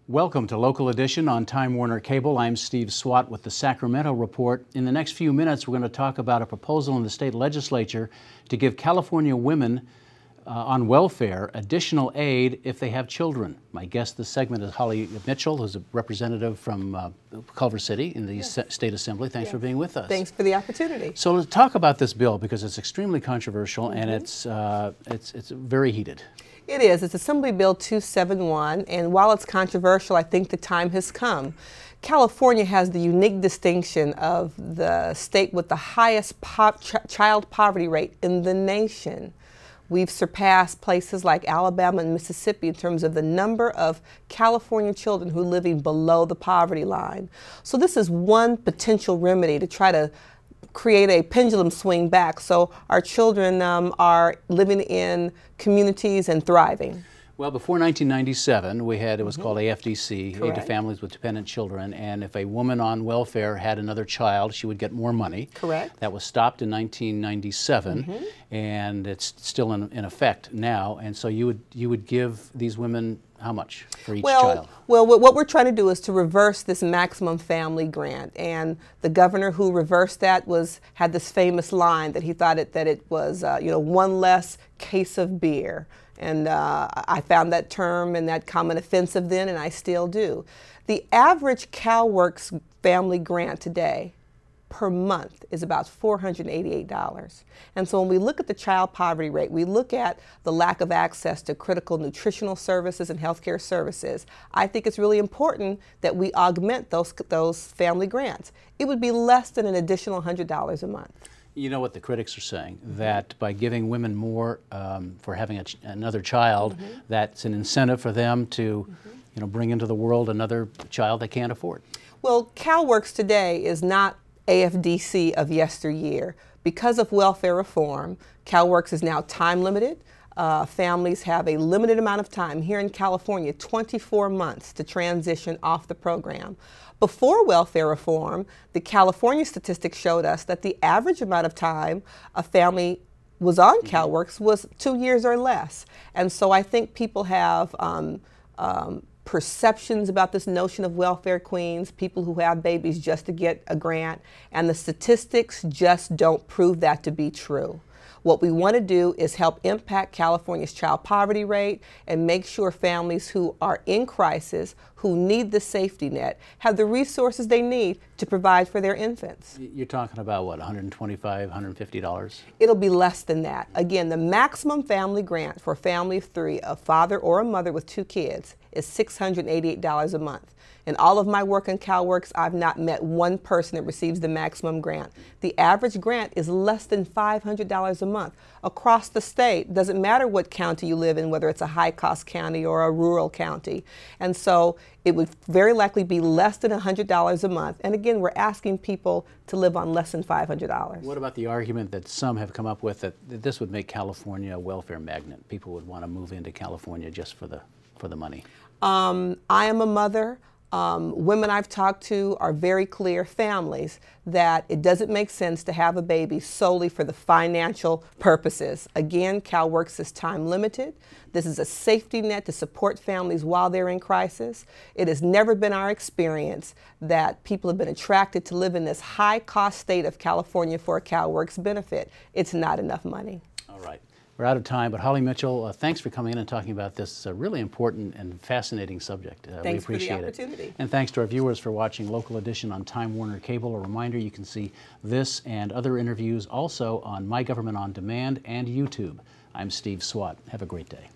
Welcome to Local Edition on Time Warner Cable. I'm Steve Swatt with the Sacramento Report. In the next few minutes, we're going to talk about a proposal in the state legislature to give California women on welfare additional aid if they have children. My guest this segment is Holly Mitchell, who's a representative from Culver City in the State Assembly. Thanks for being with us. Thanks for the opportunity. So let's talk about this bill because it's extremely controversial and it's very heated. It is. It's Assembly Bill 271, and while it's controversial, I think the time has come. California has the unique distinction of the state with the highest child poverty rate in the nation. We've surpassed places like Alabama and Mississippi in terms of the number of California children who are living below the poverty line. So this is one potential remedy to try to create a pendulum swing back so our children are living in communities and thriving. Well, before 1997, we had, it was called AFDC, Correct. Aid to Families with Dependent Children, and if a woman on welfare had another child, she would get more money. Correct. That was stopped in 1997, and it's still in effect now, and so you would give these women how much for each child? Well, what we're trying to do is to reverse this maximum family grant, and the governor who reversed that had this famous line that he thought that it was one less case of beer. And I found that term and that comment offensive then, and I still do. The average CalWORKS family grant today per month is about $488. And so when we look at the child poverty rate, we look at the lack of access to critical nutritional services and healthcare services, I think it's really important that we augment those family grants. It would be less than an additional $100 a month. You know what the critics are saying, that by giving women more for having another child, that's an incentive for them to bring into the world another child they can't afford. Well, CalWORKS today is not AFDC of yesteryear. Because of welfare reform, CalWORKS is now time limited. Families have a limited amount of time, here in California, 24 months to transition off the program. Before welfare reform, the California statistics showed us that the average amount of time a family was on CalWORKS was 2 years or less. And so I think people have perceptions about this notion of welfare queens, people who have babies just to get a grant, and the statistics just don't prove that to be true. What we want to do is help impact California's child poverty rate and make sure families who are in crisis, who need the safety net, have the resources they need to provide for their infants. You're talking about what, $125, $150? It'll be less than that. Again, the maximum family grant for a family of three, a father or a mother with 2 kids, is $688 a month. In all of my work in CalWORKS, I've not met one person that receives the maximum grant. The average grant is less than $500 a month. Across the state, doesn't matter what county you live in, whether it's a high-cost county or a rural county. And so it would very likely be less than $100 a month. And again, we're asking people to live on less than $500. What about the argument that some have come up with that this would make California a welfare magnet? People would want to move into California just for the money. I am a mother. Women I've talked to are very clear, families, that it doesn't make sense to have a baby solely for the financial purposes. Again, CalWORKS is time limited. This is a safety net to support families while they're in crisis. It has never been our experience that people have been attracted to live in this high-cost state of California for a CalWORKS benefit. It's not enough money. All right. We're out of time, but Holly Mitchell, thanks for coming in and talking about this really important and fascinating subject. Thanks we appreciate for the opportunity. it. And thanks to our viewers for watching Local Edition on Time Warner Cable. A reminder, you can see this and other interviews also on My Government on Demand and YouTube. I'm Steve Swatt. Have a great day.